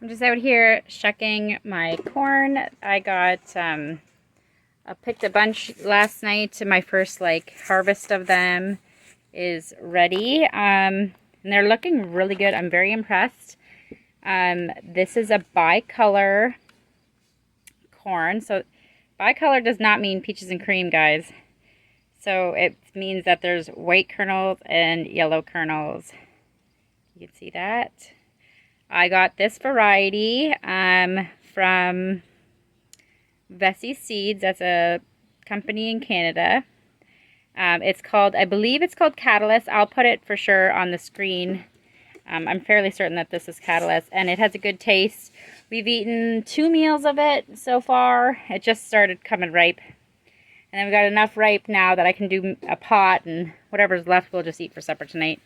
I'm just out here shucking my corn. I picked a bunch last night. My first harvest of them is ready. And they're looking really good. I'm very impressed. This is a bicolor corn. So bicolor does not mean peaches and cream, guys. So it means that there's white kernels and yellow kernels. You can see that. I got this variety from veggies Seeds. That's a company in Canada. I believe it's called Catalyst. I'll put it for sure on the screen. I'm fairly certain that this is Catalyst, and it has a good taste. We've eaten 2 meals of it so far. It just started coming ripe. And then we got enough ripe now that I can do a pot, and whatever's left we'll just eat for supper tonight.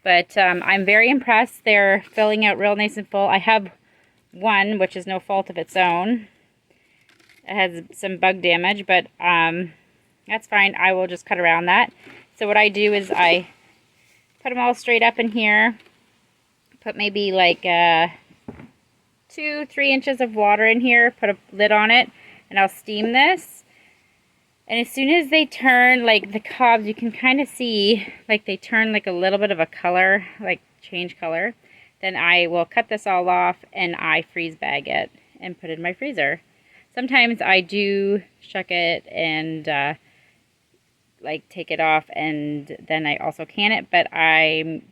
But I'm very impressed. They're filling out real nice and full. I have one, which is no fault of its own. It has some bug damage, but that's fine. I will just cut around that. So what I do is I put them all straight up in here. Put maybe 2-3 inches of water in here. Put a lid on it, and I'll steam this. And as soon as they turn, the cobs, you can kind of see, they turn a little bit of a color, change color. Then I will cut this all off and I freeze bag it and put it in my freezer. Sometimes I do shuck it and take it off, and then I also can it. But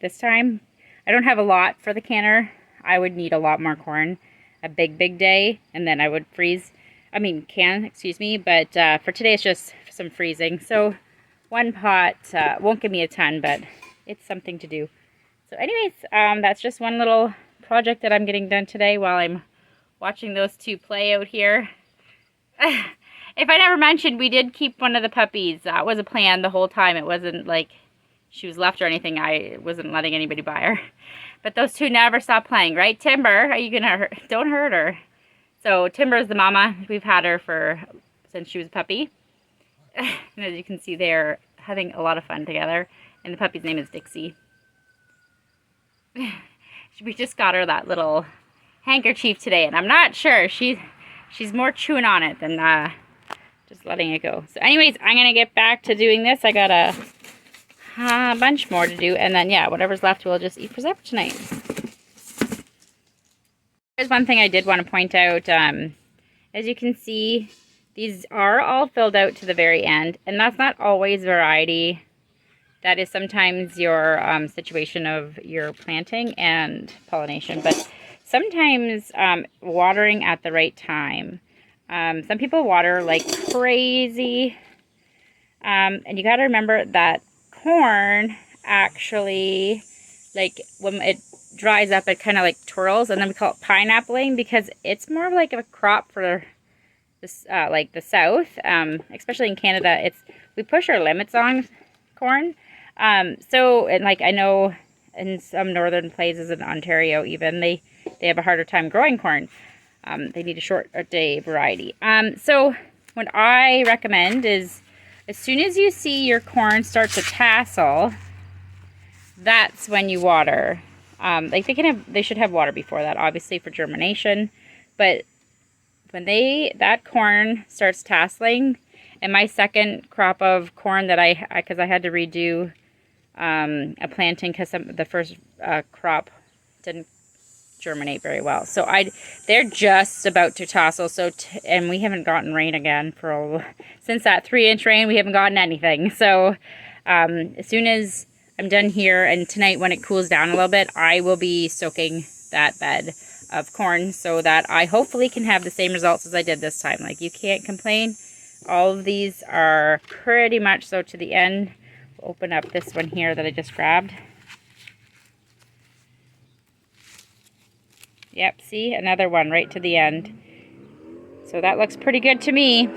this time, I don't have a lot for the canner. I would need a lot more corn, a big day, and then I would can, excuse me, but for today it's just some freezing. So one pot won't give me a ton, but it's something to do. So anyways, that's just one little project that I'm getting done today while I'm watching those two play out here. If I never mentioned, we did keep one of the puppies. That was a plan the whole time. It wasn't like she was left or anything. I wasn't letting anybody buy her. But those two never stop playing, right, Timber? Are you gonna don't hurt her. So Timber is the mama. We've had her since she was a puppy. And as you can see, they're having a lot of fun together. And the puppy's name is Dixie. We just got her that little handkerchief today, and I'm not sure. She's more chewing on it than just letting it go. So anyways, I'm going to get back to doing this. I got a bunch more to do. And then, yeah, whatever's left we'll just eat for supper tonight. There's one thing I did want to point out. As you can see, these are all filled out to the very end, and that's not always variety. That is sometimes your situation of your planting and pollination, but sometimes watering at the right time. Some people water like crazy, and you got to remember that corn actually, when it dries up, it kind of twirls, and then we call it pineappling because it's more of a crop for this the south, especially in Canada. We push our limits on corn, so I know in some northern places in Ontario even they have a harder time growing corn. They need a shorter day variety. So what I recommend is as soon as you see your corn start to tassel, that's when you water. They should have water before that, obviously, for germination. But when that corn starts tasseling, and my second crop of corn that because I had to redo a planting because the first crop didn't germinate very well. So they're just about to tassel. And we haven't gotten rain again since that 3-inch rain. We haven't gotten anything. So as soon as I'm done here, and tonight when it cools down a little bit, I will be soaking that bed of corn so that I hopefully can have the same results as I did this time. You can't complain. All of these are pretty much so to the end. We'll open up this one here that I just grabbed. Yep, see? Another one right to the end. So that looks pretty good to me.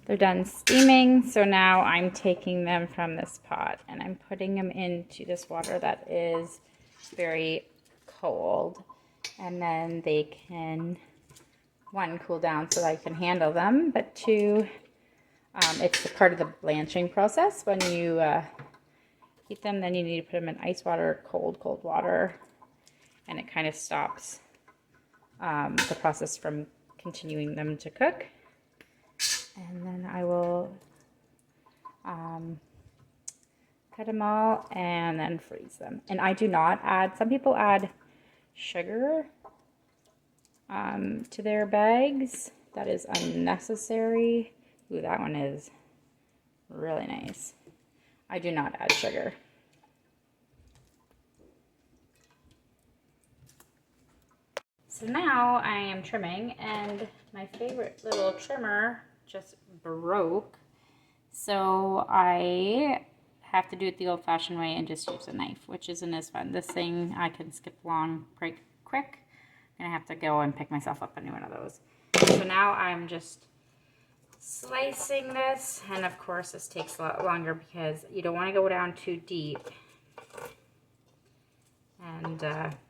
They're done steaming, so now I'm taking them from this pot and I'm putting them into this water that is very cold. And then they can, 1, cool down so that I can handle them, but 2, It's part of the blanching process. When you heat them, then you need to put them in ice water, cold water, and it kind of stops the process from continuing them to cook. And then I will cut them all and then freeze them. And I do not add, some people add sugar to their bags. That is unnecessary. Ooh, that one is really nice. I do not add sugar. So now I am trimming, and my favorite little trimmer just broke. So I have to do it the old-fashioned way and just use a knife, which isn't as fun. This thing I can skip along pretty quick. I'm gonna have to go and pick myself up a new one of those. So now I'm just slicing this, and of course this takes a lot longer because you don't want to go down too deep. And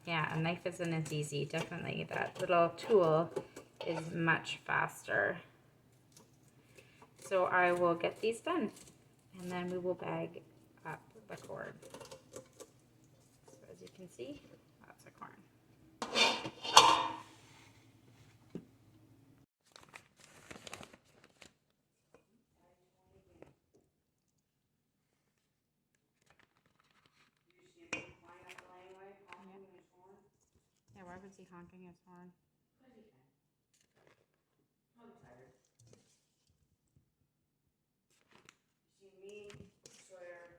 yeah, a knife isn't as easy. Definitely that little tool is much faster. So I will get these done, and then we will bag up the corn. So as you can see, that's the corn. Yeah, why was he honking his horn? I'm tired. See me, Sawyer,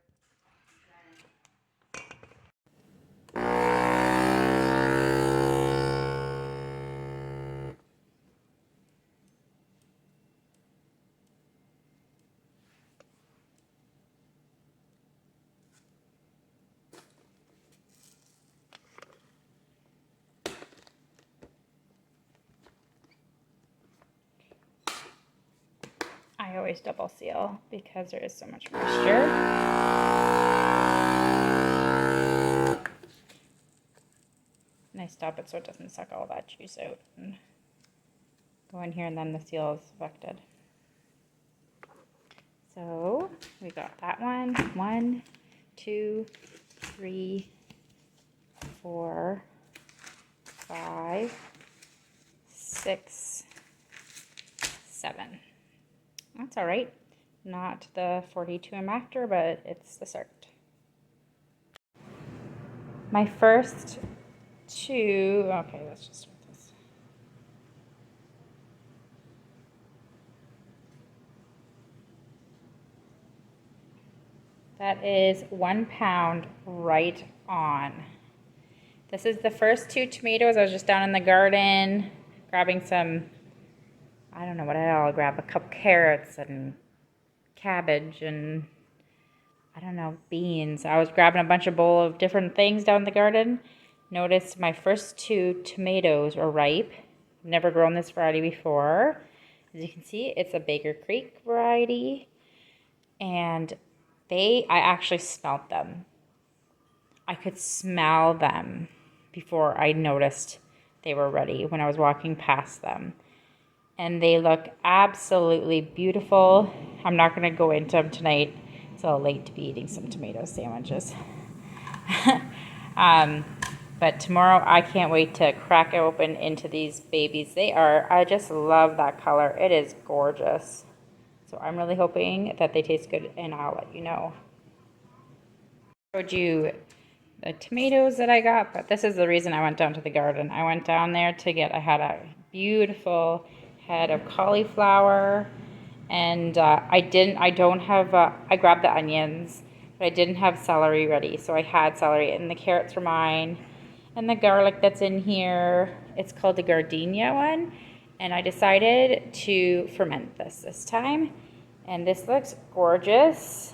I always double seal because there is so much moisture. And I stop it so it doesn't suck all that juice out and go in here, and then the seal is affected. So we got that one. 1, 2, 3, 4, 5, 6, 7. That's all right. Not the 42 I'm after, but it's the start. My first two, okay, let's just start this. That is 1 pound right on. This is the first 2 tomatoes. I was just down in the garden grabbing some, I don't know what I'll grab, a couple carrots and cabbage and I don't know, beans. I was grabbing a bunch of bowl of different things down in the garden. Noticed my first 2 tomatoes are ripe. I've never grown this variety before. As you can see, it's a Baker Creek variety. And I actually smelled them. I could smell them before I noticed they were ready when I was walking past them. And they look absolutely beautiful. I'm not going to go into them tonight. It's a little late to be eating some tomato sandwiches. But tomorrow I can't wait to crack open into these babies. I just love that color. It is gorgeous. So I'm really hoping that they taste good, and I'll let you know. I showed you the tomatoes that I got, but this is the reason I went down to the garden. I went down there I had a beautiful head of cauliflower, and I grabbed the onions, but I didn't have celery ready, so I had celery, and the carrots were mine, and the garlic that's in here, it's called the Gardenia one, and I decided to ferment this time, and this looks gorgeous.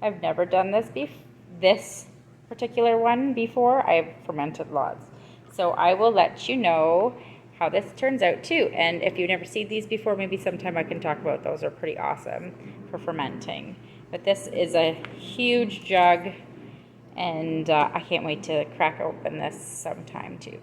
I've never done this particular one before. I've fermented lots, so I will let you know how this turns out too. And if you've never seen these before, maybe sometime I can talk about those. Are pretty awesome for fermenting. But this is a huge jug, and I can't wait to crack open this sometime too.